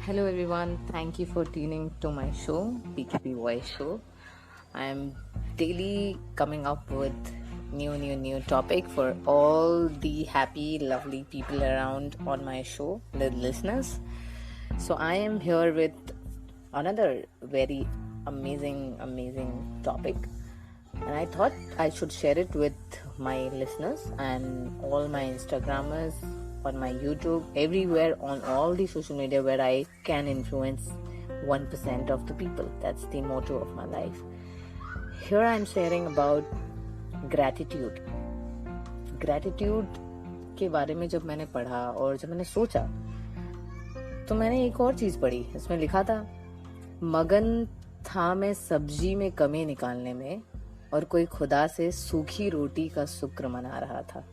Hello everyone, thank you for tuning to my show, PKP Voice Show. I am daily coming up with new topic for all the happy, lovely people around on my show, the listeners. So I am here with another very amazing topic, and I thought I should share it with my listeners and all my Instagrammers, on my YouTube, everywhere, on all the social media where I can influence 1% of the people. That's the motto of my life. Here I'm sharing about gratitude. Gratitude के बारे में जब मैंने पढ़ा और जब मैंने सोचा, तो मैंने एक और चीज पढ़ी. इसमें लिखा था, मगन था मैं सब्जी में कमी निकालने में और कोई खुदा से सूखी रोटी का शुक्र मना रहा था.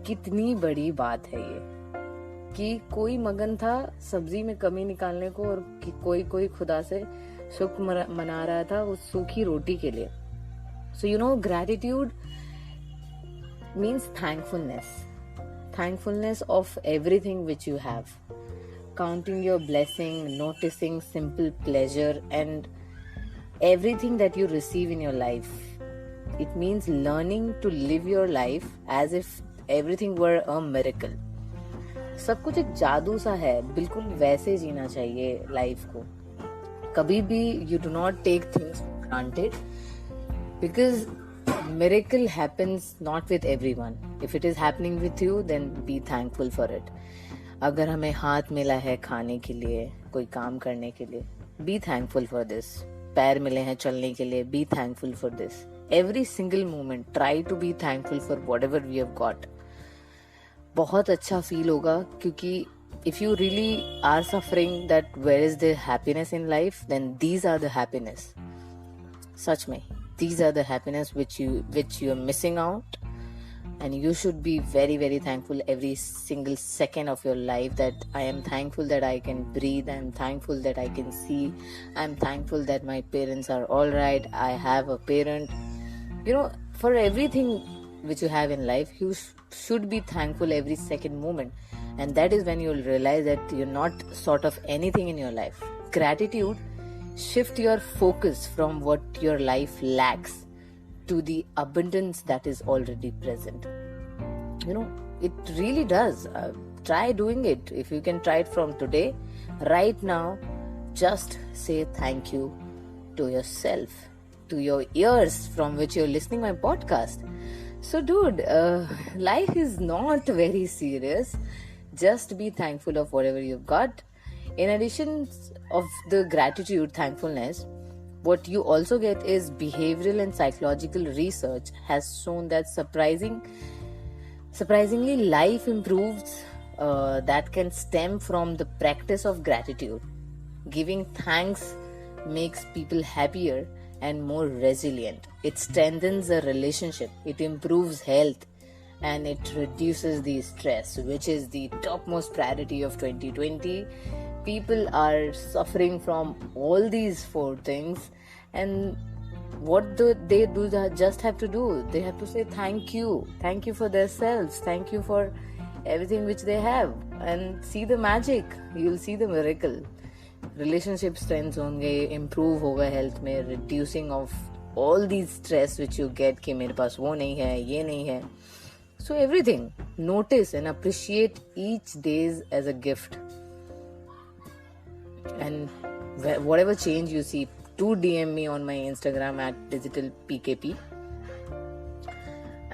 कितनी बड़ी बात है ये कि कोई मगन था सब्जी में कमी निकालने को और कोई खुदा से शुक्र मना रहा था उस सूखी रोटी के लिए. So you know, gratitude means thankfulness of everything which you have, counting your blessing, noticing simple pleasure and everything that you receive in your life. It means learning to live your life as if everything were a miracle. सब कुछ एक जादू सा है, बिल्कुल वैसे जीना चाहिए life को. कभी भी you do not take things for granted, because miracle happens not with everyone. If it is happening with you, then be thankful for it. अगर हमें हाथ मिला है खाने के लिए, कोई काम करने के लिए, be thankful for this. पैर मिले हैं चलने के लिए, be thankful for this. Every single moment, try to be thankful for whatever we have got. बहुत अच्छा फील होगा, क्योंकि if you really are suffering that where is the happiness in life, then these are the happiness. सच में, these are the happiness which you are missing out, and you should be very thankful every single second of your life. That I am thankful that I can breathe, I am thankful that I can see, I am thankful that my parents are all right, I have a parent. You know, for everything which you have in life, you should be thankful every second moment, and that is when you'll realize that you're not sort of anything in your life. Gratitude shift your focus from what your life lacks to the abundance that is already present. You know, it really does. Try doing it. If you can try it from today, right now, just say thank you to yourself, to your ears from which you're listening my podcast. So dude, life is not very serious. Just be thankful of whatever you've got. In addition of the gratitude, thankfulness, what you also get is behavioral and psychological research has shown that surprisingly life improves that can stem from the practice of gratitude. Giving thanks makes people happier and more resilient. It strengthens a relationship, it improves health, and it reduces the stress, which is the topmost priority of 2020. People are suffering from all these four things, and what do they do? Just have to do. They have to say thank you for themselves, thank you for everything which they have, and see the magic. You'll see the miracle. Relationship strengths होंगे, improve होगा health में, reducing of all these stress which you get कि मेरे पास वो नहीं है, ये नहीं है. So everything, notice and appreciate each days as a gift. And whatever change you see, do DM me on my Instagram at digitalpkp.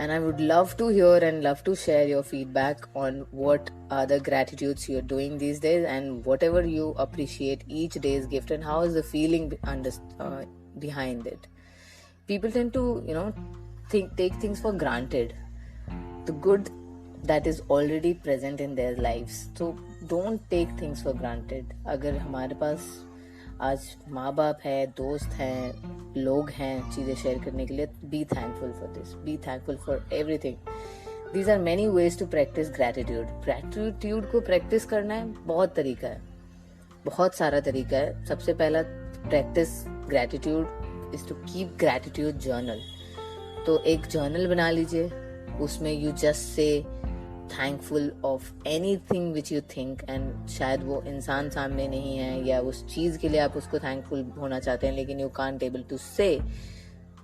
And I would love to hear and love to share your feedback on what are the gratitudes you're doing these days, and whatever you appreciate each day's gift, and how is the feeling behind it. People tend to, take things for granted, the good that is already present in their lives. So don't take things for granted. अगर हमारे पास आज माँ बाप है, दोस्त हैं, लोग हैं चीज़ें शेयर करने के लिए, be thankful for this, be thankful for everything. These are many ways to practice gratitude. Gratitude को practice करना है, बहुत तरीका है, बहुत सारा तरीका है. सबसे पहला practice gratitude is to keep gratitude journal. तो एक journal बना लीजिए, उसमें you just say thankful of anything which you think, and शायद वो इंसान सामने नहीं है या उस चीज़ के लिए आप उसको thankful होना चाहते हैं लेकिन you can't able to say,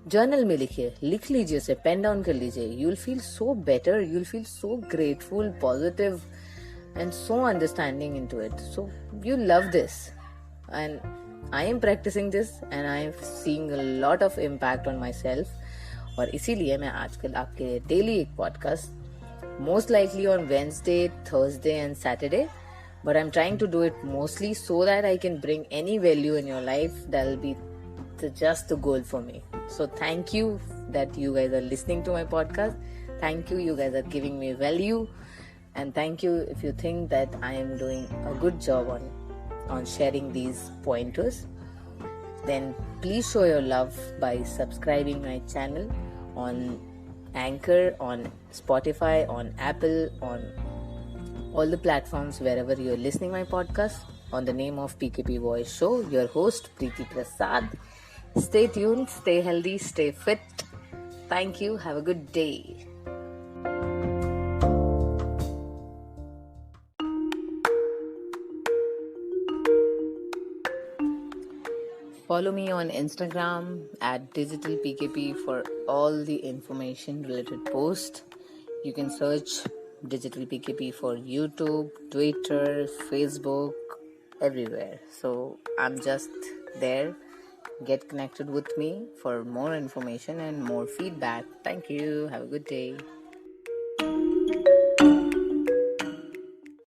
journal में लिखिए, लिख लीजिए, उसे पेन डाउन कर लीजिए. You will feel so better, you will feel so grateful, positive and so understanding into it. So you love this, and I am practicing this and I am seeing a lot of impact on myself. और इसीलिए मैं आजकल आपके लिए daily एक podcast, most likely on Wednesday, Thursday and Saturday, but I'm trying to do it mostly so that I can bring any value in your life. That'll be just the goal for me. So thank you that you guys are listening to my podcast. Thank you, you guys are giving me value, and thank you if you think that I am doing a good job on sharing these pointers. Then please show your love by subscribing my channel on Anchor, on Spotify, on Apple, on all the platforms wherever you're listening my podcast, on the name of PKP Voice Show. Your host Preeti Prasad. Stay tuned, stay healthy, stay fit. Thank you. Have a good day. Follow me on Instagram at digitalpkp for all the information related posts. You can search Digital PKP for YouTube, Twitter, Facebook, everywhere. So I'm just there. Get connected with me for more information and more feedback. Thank you. Have a good day.